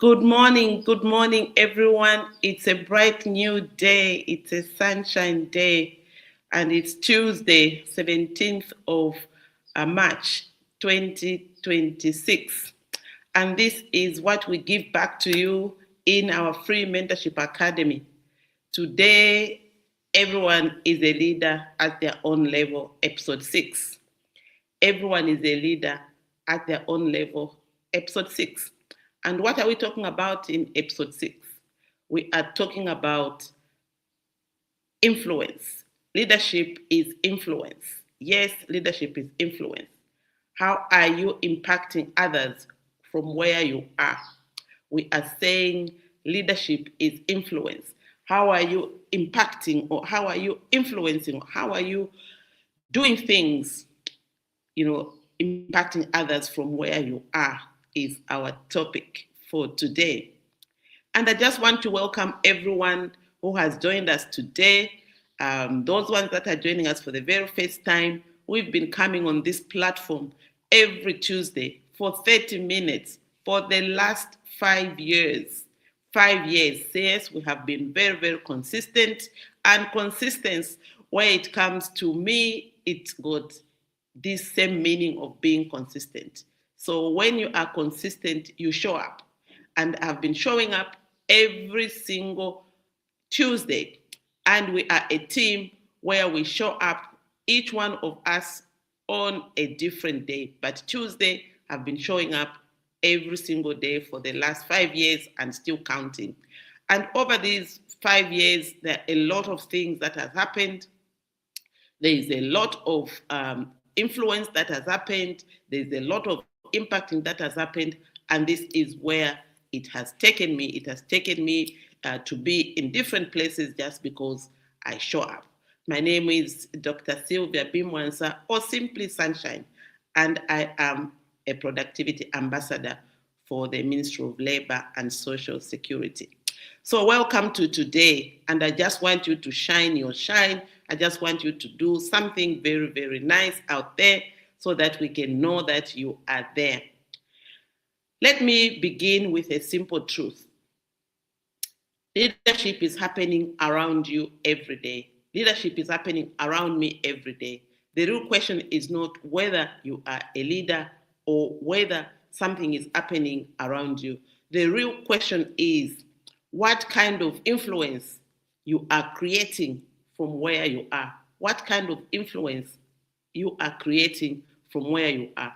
Good morning, everyone. It's a bright new day. It's a sunshine day, and it's Tuesday, 17th of March, 2026. And this is what we give back to you in our free mentorship academy. Today, everyone is a leader at their own level, episode 6. Everyone is a leader at their own level, episode 6. And what are we talking about in episode 6? We are talking about influence. Leadership is influence. Yes, leadership is influence. How are you impacting others from where you are? We are saying leadership is influence. How are you impacting, or how are you influencing, or how are you doing things, impacting others from where you are is our topic for today. And I just want to welcome everyone who has joined us today. Those ones that are joining us for the very first time, we've been coming on this platform every Tuesday for 30 minutes for the last 5 years. 5 years. Yes, we have been very, very consistent. And consistency, where it comes to me, it's got this same meaning of being consistent. So when you are consistent, you show up. And I've been showing up every single Tuesday. And we are a team where we show up, each one of us on a different day. But Tuesday, I've been showing up every single day for the last 5 years and still counting. And over these 5 years, there are a lot of things that have happened. There is a lot of influence that has happened. There's a lot of impacting that has happened. And this is where it has taken me. It has taken me to be in different places just because I show up. My name is Dr. Sylvia Mwansa, or simply Sunshine, and I am a productivity ambassador for the Ministry of Labor and Social Security. So welcome to today, and I just want you to shine your shine. I just want you to do something very, very nice out there so that we can know that you are there. Let me begin with a simple truth. Leadership is happening around you every day. Leadership is happening around me every day. The real question is not whether you are a leader or whether something is happening around you. The real question is what kind of influence you are creating from where you are. What kind of influence you are creating from where you are.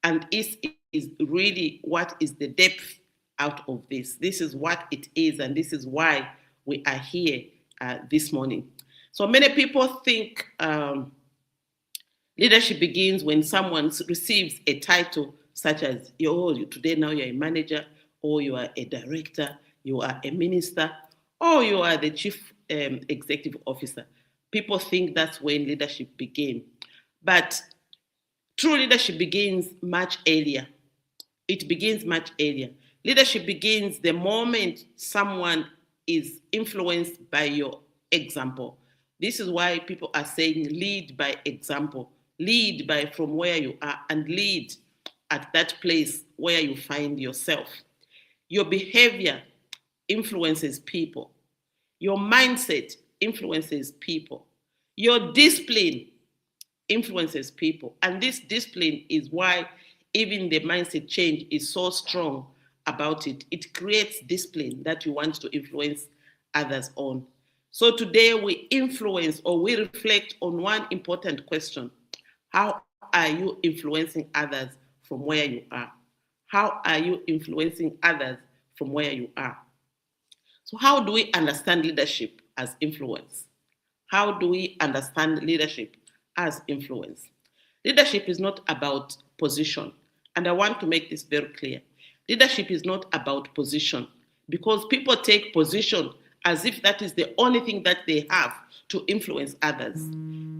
And this is really what is the depth out of this. This is what it is, and this is why we are here this morning. So many people think leadership begins when someone receives a title such as, today now you're a manager, or you are a director, you are a minister, or you are the chief executive officer. People think that's when leadership begins. But true leadership begins much earlier. It begins much earlier. Leadership begins the moment someone is influenced by your example. This is why people are saying lead by example. Lead by from where you are, and lead at that place where you find yourself. Your behavior influences people. Your mindset influences people. Your discipline influences people. And this discipline is why even the mindset change is so strong about it. It creates discipline that you want to influence others on. So today we influence, or we reflect on one important question. How are you influencing others from where you are? How are you influencing others from where you are? So how do we understand leadership as influence? How do we understand leadership as influence? Leadership is not about position. And I want to make this very clear. Leadership is not about position, because people take position as if that is the only thing that they have to influence others.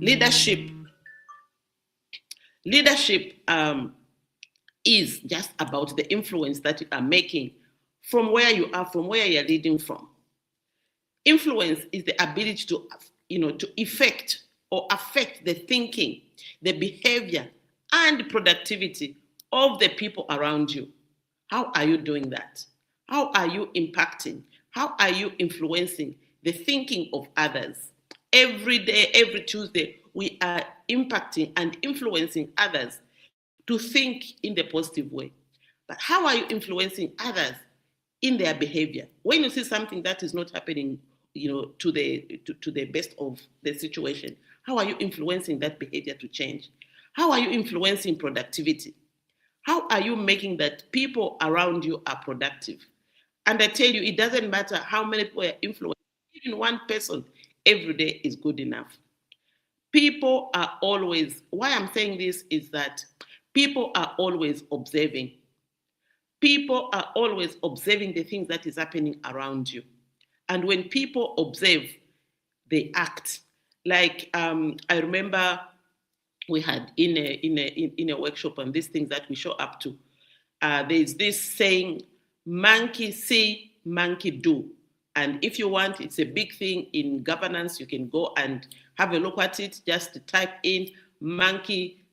Leadership is just about the influence that you are making from where you are, from where you're leading from. Influence is the ability to, to effect or affect the thinking, the behavior, and productivity of the people around you. How are you doing that? How are you impacting? How are you influencing the thinking of others? Every day, every Tuesday, we are impacting and influencing others to think in the positive way. But how are you influencing others in their behavior? When you see something that is not happening, to the best of the situation, how are you influencing that behavior to change? How are you influencing productivity? How are you making that people around you are productive? And I tell you, it doesn't matter how many people are influenced. Even one person every day is good enough. People are always, why I'm saying this is that people are always observing. People are always observing the things that is happening around you. And when people observe, they act. Like I remember we had in a workshop on these things that we show up to. There's this saying, monkey see, monkey do. And if you want, it's a big thing in governance. You can go and have a look at it. Just type in monkey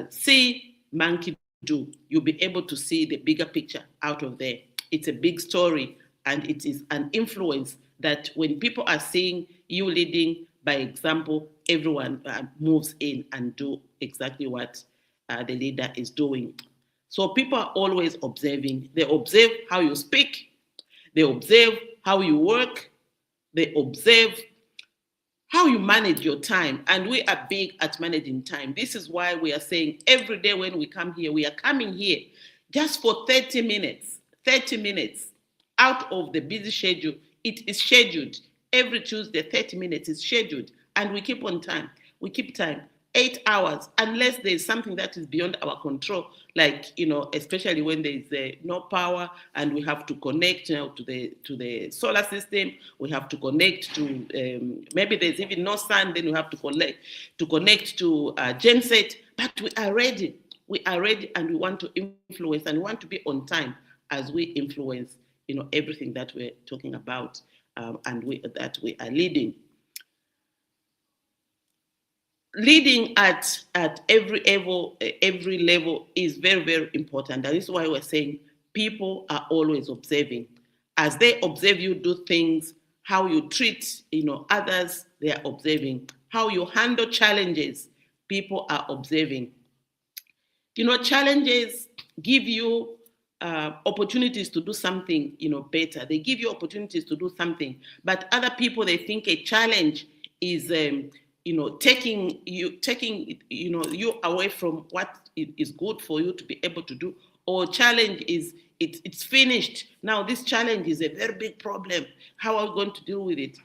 see, monkey do. You'll be able to see the bigger picture out of there. It's a big story, and it is an influence that when people are seeing you leading by example, everyone moves in and do exactly what the leader is doing. So people are always observing. They observe how you speak. They observe how you work. They observe how you manage your time. And we are big at managing time. This is why we are saying every day when we come here, we are coming here just for 30 minutes. 30 minutes out of the busy schedule. It is scheduled. Every Tuesday, 30 minutes is scheduled. And we keep on time. We keep time. 8 hours, unless there's something that is beyond our control, like, especially when there's no power and we have to connect to the solar system, we have to connect to, maybe there's even no sun, then we have to connect to genset, but we are ready. We are ready, and we want to influence, and we want to be on time as we influence, everything that we're talking about, and that we are leading. Leading at every level is very, very important. That is why we're saying people are always observing. As they observe you do things, how you treat others, they are observing. How you handle challenges, people are observing. Challenges give you opportunities to do something better. They give you opportunities to do something. But other people, they think a challenge is taking you away from what is good for you to be able to do, or challenge is it's finished. Now this challenge is a very big problem. How are we going to deal with it?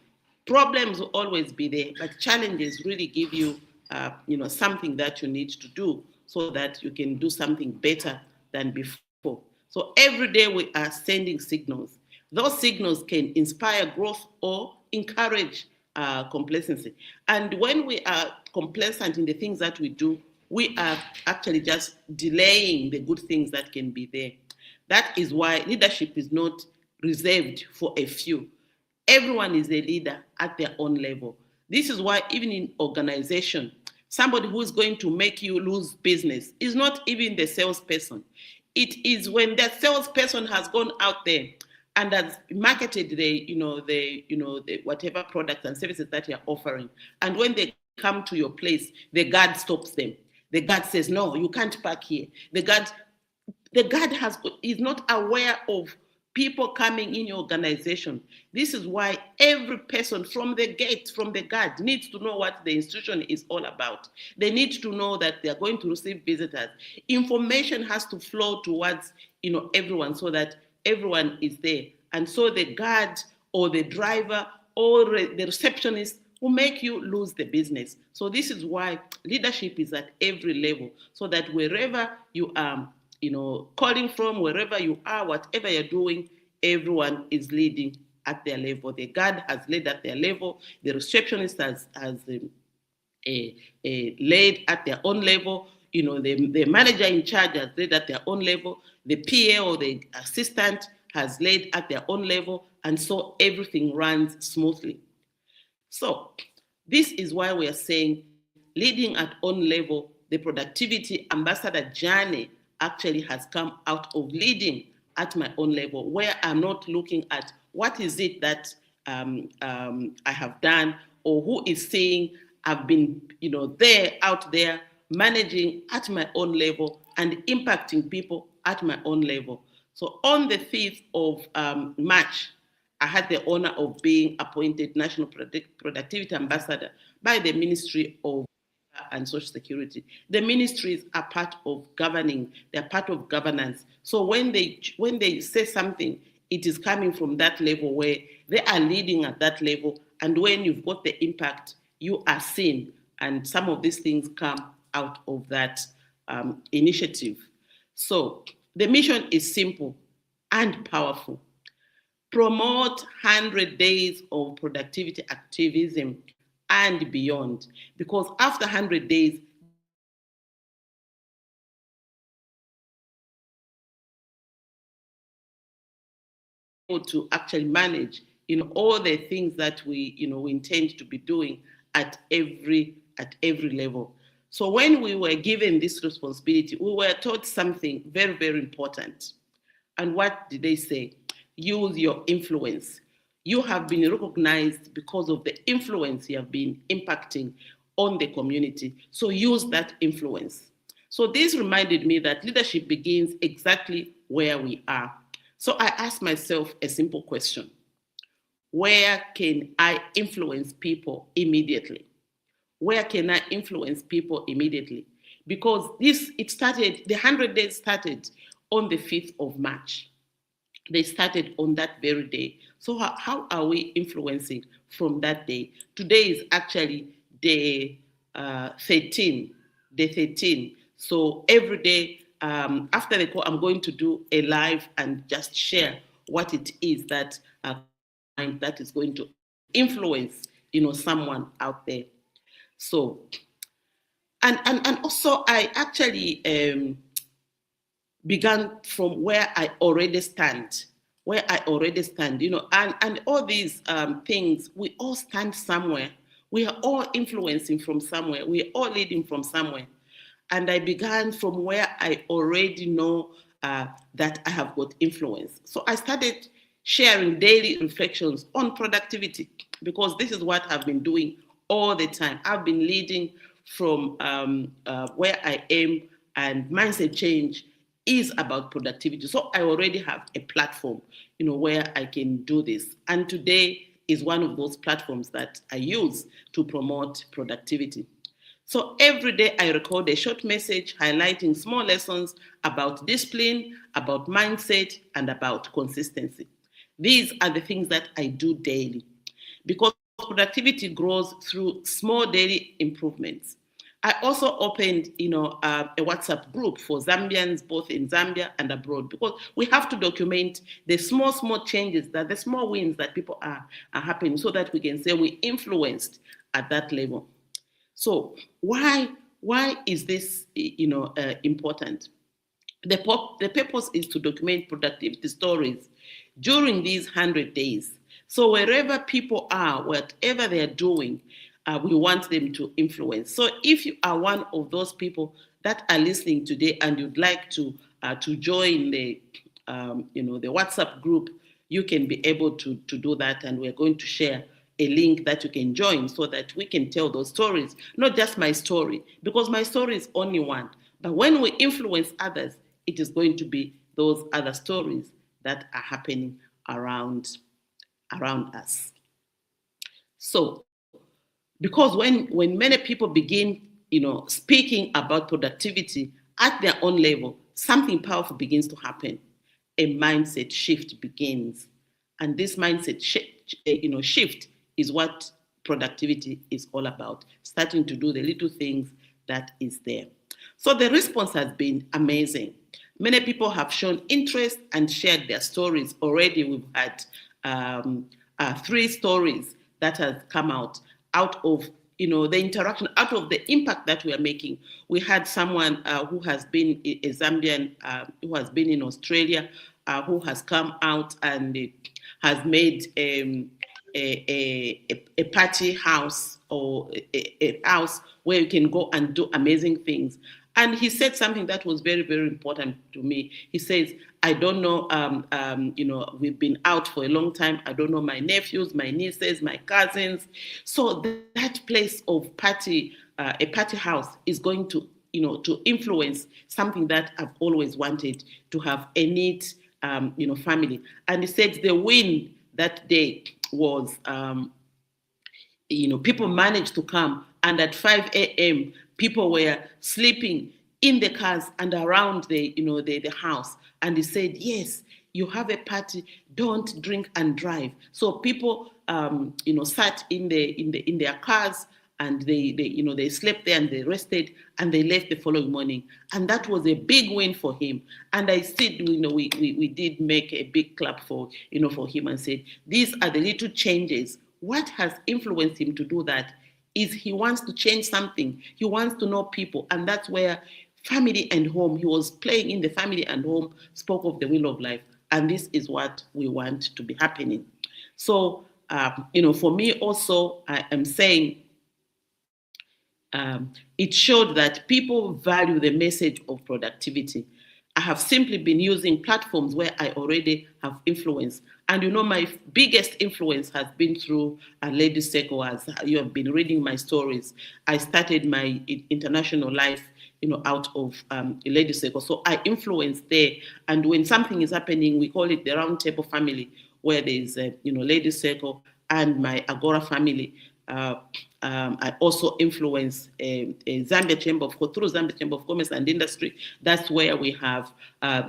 Problems will always be there, but challenges really give you something that you need to do so that you can do something better than before. So every day we are sending signals. Those signals can inspire growth or encourage complacency. And when we are complacent in the things that we do, we are actually just delaying the good things that can be there. That is why leadership is not reserved for a few. Everyone is a leader at their own level. This is why even in organization, somebody who is going to make you lose business is not even the salesperson. It is when that salesperson has gone out there and has marketed the whatever products and services that you're offering. And when they come to your place, the guard stops them. The guard says, no, you can't park here. The guard is not aware of people coming in your organization. This is why every person from the gate, from the guard, needs to know what the institution is all about. They need to know that they are going to receive visitors. Information has to flow towards everyone so that everyone is there. And so the guard or the driver or the receptionist will make you lose the business. So this is why leadership is at every level, so that wherever you are, calling from, wherever you are, whatever you're doing, everyone is leading at their level. The guard has led at their level. The receptionist has led at their own level. The manager in charge has led at their own level. The PA or the assistant has led at their own level. And so everything runs smoothly. So this is why we are saying leading at own level, the productivity ambassador journey actually has come out of leading at my own level, where I'm not looking at what is it that I have done, or who is saying I've been, out there managing at my own level and impacting people at my own level. So on the 5th of March, I had the honor of being appointed National Productivity Ambassador by the Ministry of and Social Security. The ministries are part of governing, they're part of governance. So when they say something, it is coming from that level where they are leading at that level. And when you've got the impact, you are seen. And some of these things come out of that initiative. So the mission is simple and powerful. Promote 100 days of productivity activism and beyond. Because after 100 days, to actually manage, all the things that we intend to be doing at every level. So when we were given this responsibility, we were taught something very, very important. And what did they say? Use your influence. You have been recognized because of the influence you have been impacting on the community. So use that influence. So this reminded me that leadership begins exactly where we are. So I asked myself a simple question. Where can I influence people immediately? Where can I influence people immediately? Because the 100 days started on the 5th of March. They started on that very day. So how are we influencing from that day? Today is actually day 13. Day 13. So every day after the call, I'm going to do a live and just share what it is that that is going to influence, someone out there. So, and also I actually began from where I already stand, and all these things, we all stand somewhere. We are all influencing from somewhere. We are all leading from somewhere. And I began from where I already know that I have got influence. So I started sharing daily reflections on productivity, because this is what I've been doing all the time. I've been leading from where I am, and mindset change is about productivity. So I already have a platform, where I can do this. And today is one of those platforms that I use to promote productivity. So every day I record a short message highlighting small lessons about discipline, about mindset, and about consistency. These are the things that I do daily, because productivity grows through small daily improvements. I also opened, a WhatsApp group for Zambians, both in Zambia and abroad, because we have to document the small changes, the small wins that people are happening, so that we can say we influenced at that level. So why is this, important? The purpose is to document productivity stories during these 100 days. So wherever people are, whatever they are doing, we want them to influence. So if you are one of those people that are listening today and you'd like to join the WhatsApp group, you can be able to do that, and we're going to share a link that you can join so that we can tell those stories, not just my story, because my story is only one. But when we influence others, it is going to be those other stories that are happening around us. So, because when many people begin, speaking about productivity at their own level, something powerful begins to happen. A mindset shift begins, and this mindset shift is what productivity is all about. Starting to do the little things that is there. So the response has been amazing. Many people have shown interest and shared their stories already. We've had 3 stories that have come out of the interaction, out of the impact that we are making. We had someone who has been a Zambian, who has been in Australia, who has come out and has made a party house, or a house where you can go and do amazing things. And he said something that was very, very important to me. He says, I don't know, we've been out for a long time. I don't know my nephews, my nieces, my cousins. So that place of a party house is going to influence something that I've always wanted, to have a neat, family. And he said the win that day was, people managed to come, and at 5 a.m., people were sleeping in the cars and around the house. And he said, yes, you have a party, don't drink and drive. So people, sat in their cars, and they slept there and they rested, and they left the following morning. And that was a big win for him. And I said, we did make a big clap for him, and said, these are the little changes. What has influenced him to do that is he wants to change something. He wants to know people. And that's where family and home, he was playing in the family and home, spoke of the will of life. And this is what we want to be happening. So, for me also, I am saying, it showed that people value the message of productivity. I have simply been using platforms where I already have influence. And my biggest influence has been through Ladies Circle. As you have been reading my stories, I started my international life, out of Ladies Circle. So I influence there. And when something is happening, we call it the round table family, where there's Ladies Circle and my Agora family. I also influence Zambia Chamber through Zambia Chamber of Commerce and Industry. That's where we have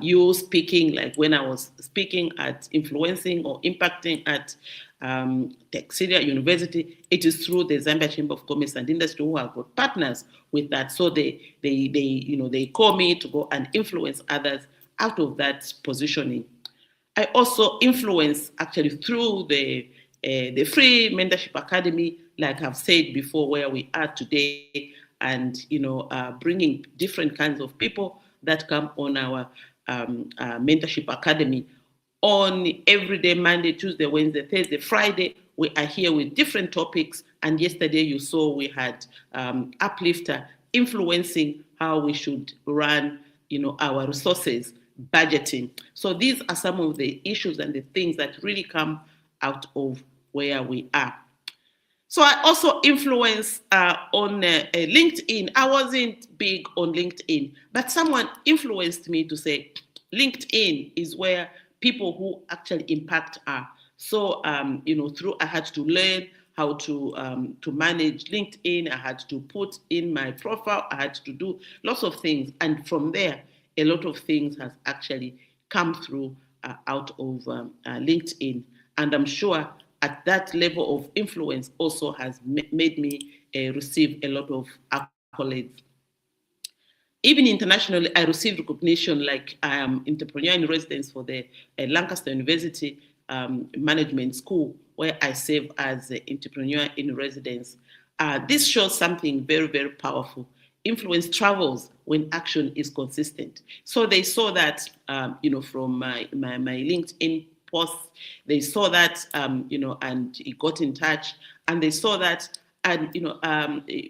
you speaking, like when I was speaking at influencing or impacting at Texelia University. It is through the Zambia Chamber of Commerce and Industry who have got partners with that. So they call me to go and influence others out of that positioning. I also influence actually through the free mentorship academy, like I've said before, where we are today, and bringing different kinds of people that come on our mentorship academy on every day, Monday, Tuesday, Wednesday, Thursday, Friday. We are here with different topics. And yesterday you saw we had Uplifter influencing how we should run our resources, budgeting. So these are some of the issues and the things that really come out of where we are. So I also influence on LinkedIn. I wasn't big on LinkedIn, but someone influenced me to say LinkedIn is where people who actually impact are. So I had to learn how to manage LinkedIn. I had to put in my profile. I had to do lots of things, and from there, a lot of things has actually come through out of LinkedIn. And I'm sure at that level of influence also has made me receive a lot of accolades. Even internationally, I received recognition, like I am entrepreneur in residence for the Lancaster University Management School, where I serve as an entrepreneur in residence. This shows something very, very powerful. Influence travels when action is consistent. So they saw that, from my LinkedIn posts, they saw that, and it got in touch, and they saw that. And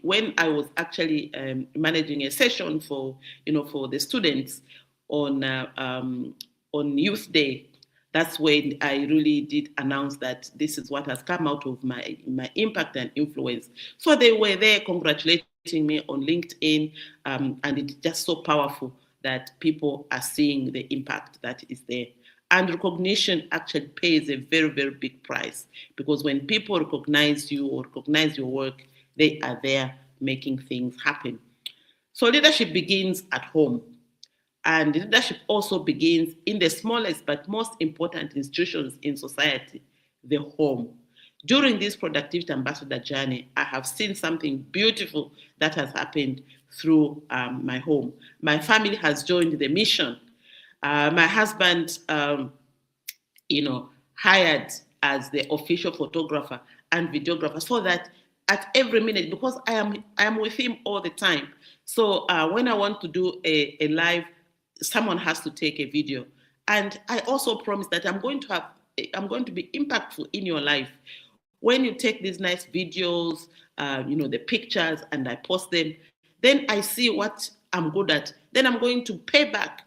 when I was actually managing a session for the students on Youth Day, that's when I really did announce that this is what has come out of my impact and influence. So they were there congratulating me on LinkedIn, and it's just so powerful that people are seeing the impact that is there. And recognition actually pays a very, very big price, because when people recognize you or recognize your work, they are there making things happen. So leadership begins at home. And leadership also begins in the smallest but most important institutions in society, the home. During this productivity ambassador journey, I have seen something beautiful that has happened through my home. My family has joined the mission. My husband, hired as the official photographer and videographer, so that at every minute, because I am with him all the time. So when I want to do a live, someone has to take a video. And I also promise that I'm going to be impactful in your life. When you take these nice videos, the pictures, and I post them, then I see what I'm good at, then I'm going to pay back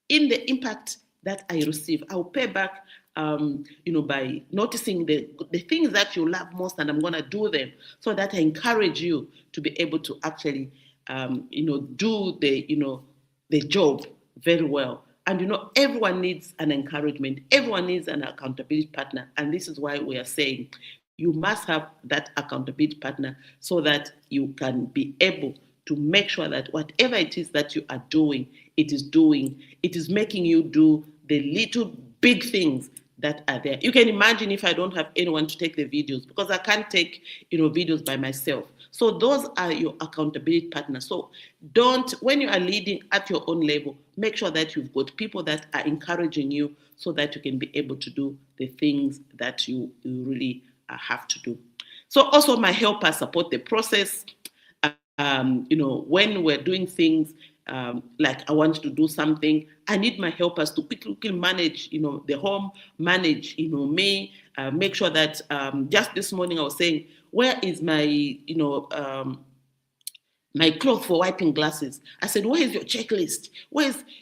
in the impact that I receive. I'll pay back, by noticing the things that you love most, and I'm going to do them so that I encourage you to be able to actually, do the job very well. And everyone needs an encouragement. Everyone needs an accountability partner. And this is why we are saying you must have that accountability partner so that you can be able to make sure that whatever it is that you are doing, it is making you do the little big things that are there. You can imagine if I don't have anyone to take the videos, because I can't take videos by myself. So those are your accountability partners. So when you are leading at your own level, make sure that you've got people that are encouraging you so that you can be able to do the things that you really have to do. So also my helpers support the process. When we're doing things, like I want to do something, I need my helpers to quickly manage, the home, manage, me, make sure that, just this morning I was saying, where is my, my cloth for wiping glasses? I said, where is your checklist?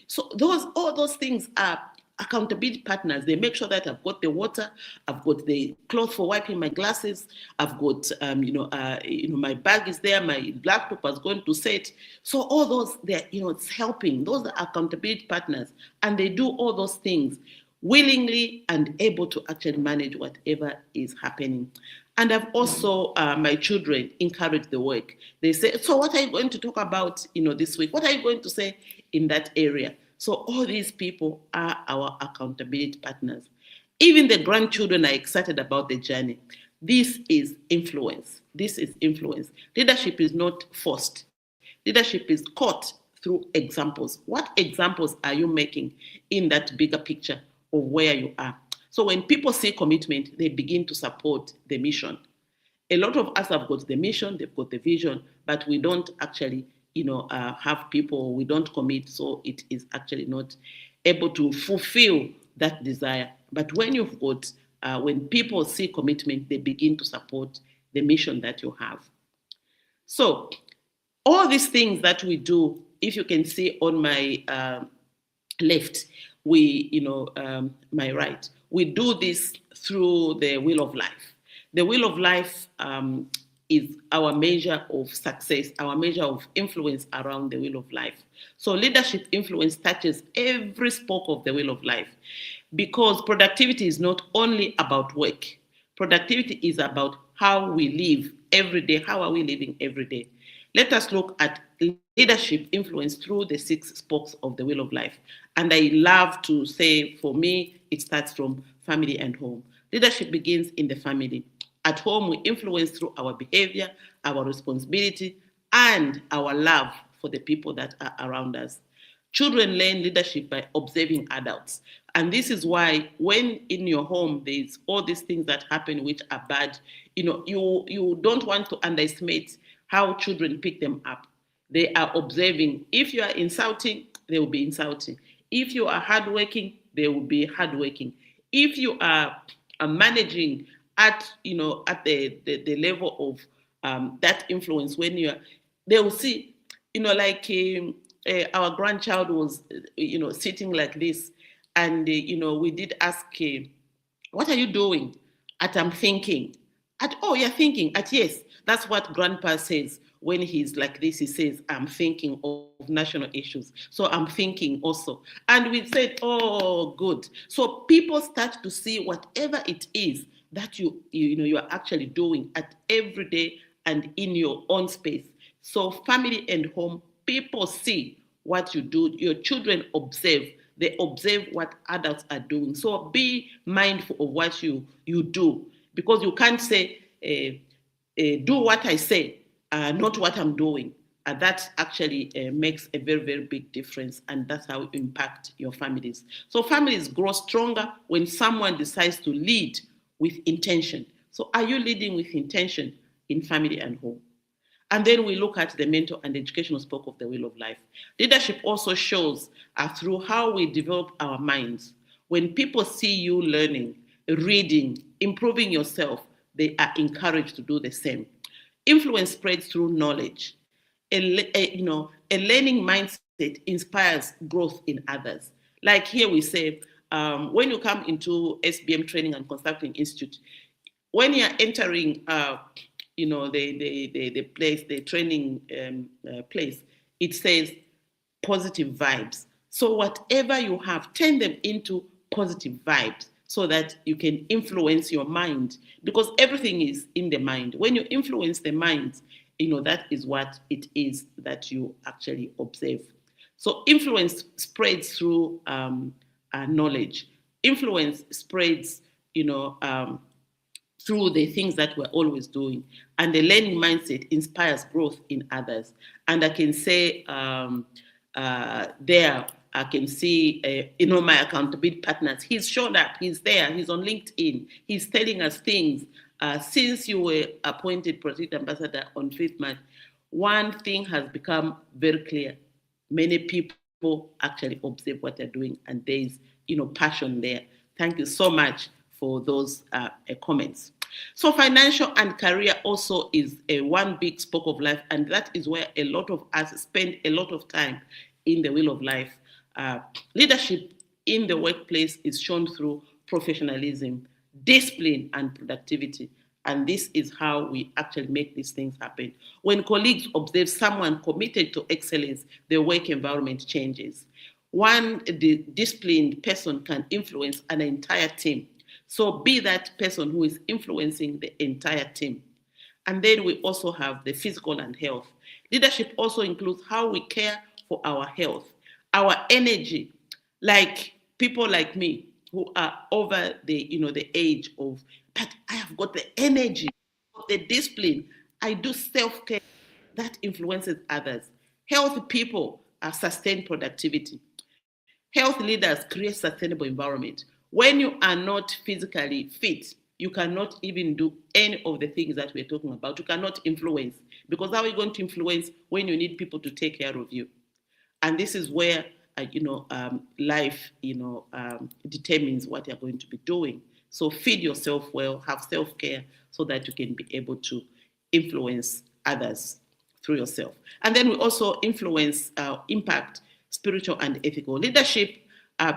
So all those things are accountability partners. They make sure that I've got the water, I've got the cloth for wiping my glasses, I've got my bag is there, my laptop is going to set. So all those, it's helping. Those are accountability partners, and they do all those things willingly and able to actually manage whatever is happening. And I've also, my children encourage the work. They say, so what are you going to talk about, this week? What are you going to say in that area? So all these people are our accountability partners. Even the grandchildren are excited about the journey. This is influence. Leadership is not forced. Leadership is caught through examples. What examples are you making in that bigger picture of where you are? So when people see commitment, they begin to support the mission. A lot of us have got the mission, they've got the vision, but we don't actually have people, we don't commit, so it is actually not able to fulfill that desire. But when you've got, when people see commitment, they begin to support the mission that you have. So all these things that we do, if you can see on my left, my right, we do this through the wheel of life. The wheel of life is our measure of success, our measure of influence around the wheel of life. So leadership influence touches every spoke of the wheel of life, because productivity is not only about work. Productivity is about how we live every day. How are we living every day? Let us look at leadership influence through the 6 spokes of the wheel of life. And I love to say, for me, it starts from family and home. Leadership begins in the family. At home, we influence through our behavior, our responsibility, and our love for the people that are around us. Children learn leadership by observing adults. And this is why when in your home, there's all these things that happen which are bad, you don't want to underestimate how children pick them up. They are observing. If you are insulting, they will be insulting. If you are hardworking, they will be hardworking. If you are managing at the level of that influence, they will see, our grandchild was sitting like this, and we did ask, what are you doing? I'm thinking. Oh, you're thinking. Yes, that's what grandpa says when he's like this. He says, I'm thinking of national issues, so I'm thinking also. And we said, oh, good. So people start to see whatever it is that you are actually doing at every day and in your own space. So family and home, people see what you do. Your children observe. They observe what adults are doing. So be mindful of what you do, because you can't say, do what I say, not what I'm doing. That actually makes a very, very big difference, and that's how you impact your families. So families grow stronger when someone decides to lead with intention. So are you leading with intention in family and home? And then we look at the mental and educational spoke of the wheel of life. Leadership also shows through how we develop our minds. When people see you learning, reading, improving yourself, they are encouraged to do the same. Influence spreads through knowledge. a learning mindset inspires growth in others. Like here we say, when you come into SBM Training and Consulting Institute, when you're entering, the place, the training place, it says positive vibes. So whatever you have, turn them into positive vibes so that you can influence your mind, because everything is in the mind. When you influence the mind, that is what it is that you actually observe. So influence spreads through knowledge. Influence spreads, through the things that we're always doing. And the learning mindset inspires growth in others. And I can say there, I can see, my accountability partners. He's shown up, he's there, he's on LinkedIn, he's telling us things. Since you were appointed Protect Ambassador on 5th March, one thing has become very clear. Many people actually observe what they're doing, and there's, passion there. Thank you so much for those comments. So financial and career also is one big spoke of life, and that is where a lot of us spend a lot of time in the wheel of life. Leadership in the workplace is shown through professionalism, discipline, and productivity. And this is how we actually make these things happen. When colleagues observe someone committed to excellence, the work environment changes. One disciplined person can influence an entire team. So be that person who is influencing the entire team. And then we also have the physical and health. Leadership also includes how we care for our health, our energy, like people like me who are over the age of, but I have got the energy, the discipline. I do self-care that influences others. Healthy people sustain productivity. Health leaders create sustainable environment. When you are not physically fit, you cannot even do any of the things that we're talking about. You cannot influence, because how are you going to influence when you need people to take care of you? And this is where life determines what you're going to be doing. So feed yourself well, have self-care, so that you can be able to influence others through yourself. And then we also influence impact, spiritual and ethical. Leadership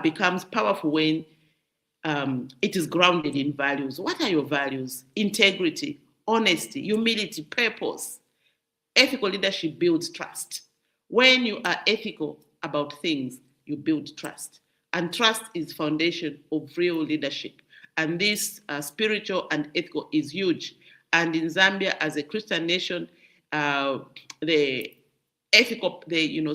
becomes powerful when it is grounded in values. What are your values? Integrity, honesty, humility, purpose. Ethical leadership builds trust. When you are ethical about things, you build trust. And trust is foundation of real leadership. And this spiritual and ethical is huge. And in Zambia, as a Christian nation, the ethical,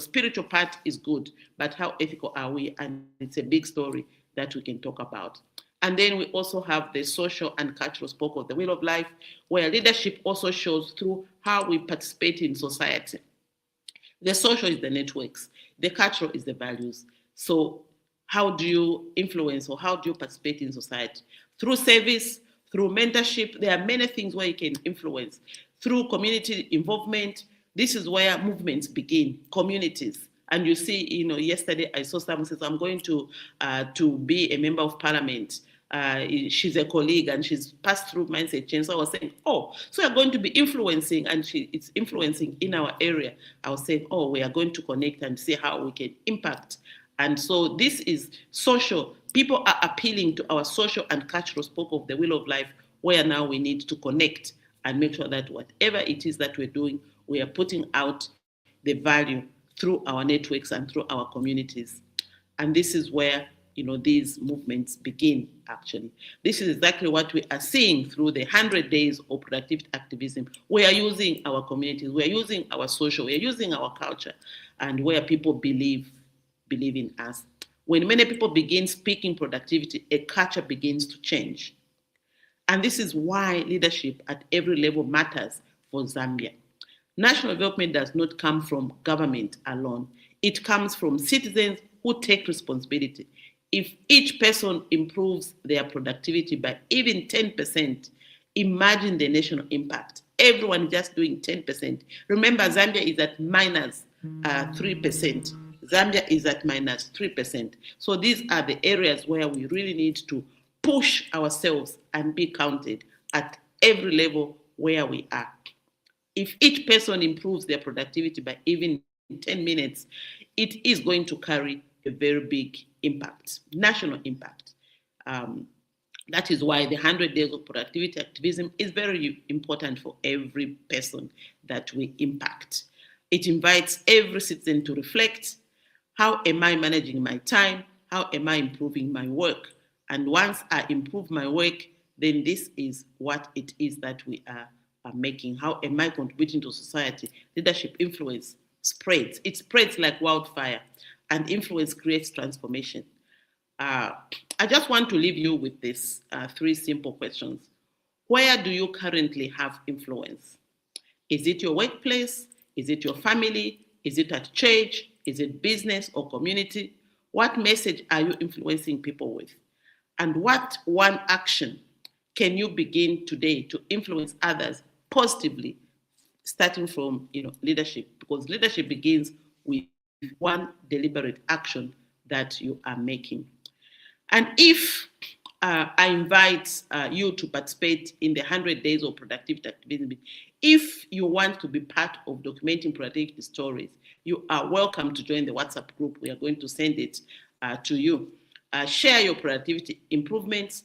spiritual part is good, but how ethical are we? And it's a big story that we can talk about. And then we also have the social and cultural spoke of the wheel of life, where leadership also shows through how we participate in society. The social is the networks, the cultural is the values. So how do you influence, or how do you participate in society? Through service, through mentorship, there are many things where you can influence. Through community involvement, this is where movements begin, communities. And you see, yesterday I saw someone says, I'm going to be a member of parliament. She's a colleague and she's passed through mindset change. So I was saying, oh, so you're going to be influencing, and it's influencing in our area. I was saying, oh, we are going to connect and see how we can impact. And so this is social. People are appealing to our social and cultural spoke of the wheel of life, where now we need to connect and make sure that whatever it is that we're doing, we are putting out the value through our networks and through our communities. And this is where these movements begin, actually. This is exactly what we are seeing through the 100 days of productivity activism. We are using our communities, we are using our social, we are using our culture, and where people believe in us. When many people begin speaking productivity, a culture begins to change. And this is why leadership at every level matters for Zambia. National development does not come from government alone. It comes from citizens who take responsibility. If each person improves their productivity by even 10%, imagine the national impact. Everyone just doing 10%. Remember, Zambia is at minus 3%. Zambia is at minus 3%. So these are the areas where we really need to push ourselves and be counted at every level where we are. If each person improves their productivity by even 10 minutes, it is going to carry a very big impact, national impact. That is why the 100 days of productivity activism is very important for every person that we impact. It invites every citizen to reflect, how am I managing my time? How am I improving my work? And once I improve my work, then this is what it is that we are making. How am I contributing to society? Leadership influence spreads. It spreads like wildfire, and influence creates transformation. I just want to leave you with these three simple questions. Where do you currently have influence? Is it your workplace? Is it your family? Is it at church? Is it business or community? What message are you influencing people with? And what one action can you begin today to influence others positively, starting from leadership? Because leadership begins with one deliberate action that you are making. And if I invite you to participate in the 100 days of productivity activism, if you want to be part of documenting productivity stories, you are welcome to join the WhatsApp group. We are going to send it to you. Share your productivity improvements,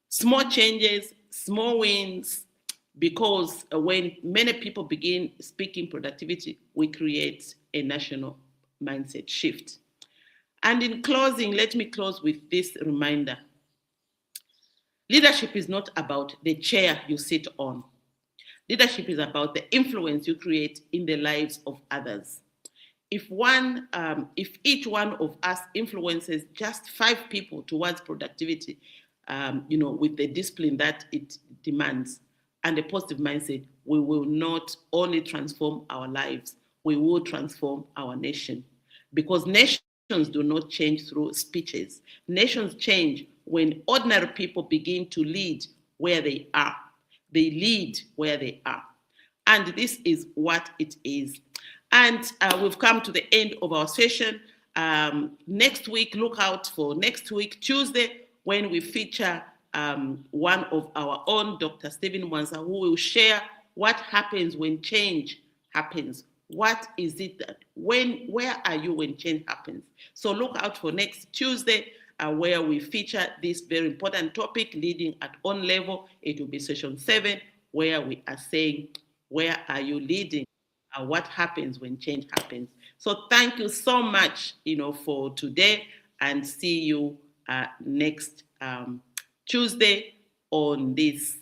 small changes, small wins, because when many people begin speaking productivity, we create a national mindset shift. And in closing, let me close with this reminder. Leadership is not about the chair you sit on. Leadership is about the influence you create in the lives of others. If each one of us influences just 5 people towards productivity, with the discipline that it demands and a positive mindset, we will not only transform our lives, we will transform our nation. Because nations do not change through speeches. Nations change when ordinary people begin to lead where they are. They lead where they are. And this is what it is. And we've come to the end of our session. Next week, look out for next week, Tuesday, when we feature one of our own, Dr. Stephen Mwansa, who will share what happens when change happens. What is it that, where are you when change happens? So look out for next Tuesday, where we feature this very important topic, leading at own level. It will be session 7, where we are saying, where are you leading? What happens when change happens? So thank you so much, for today, and see you next Tuesday on this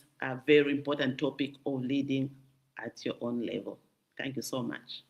very important topic of leading at your own level. Thank you so much.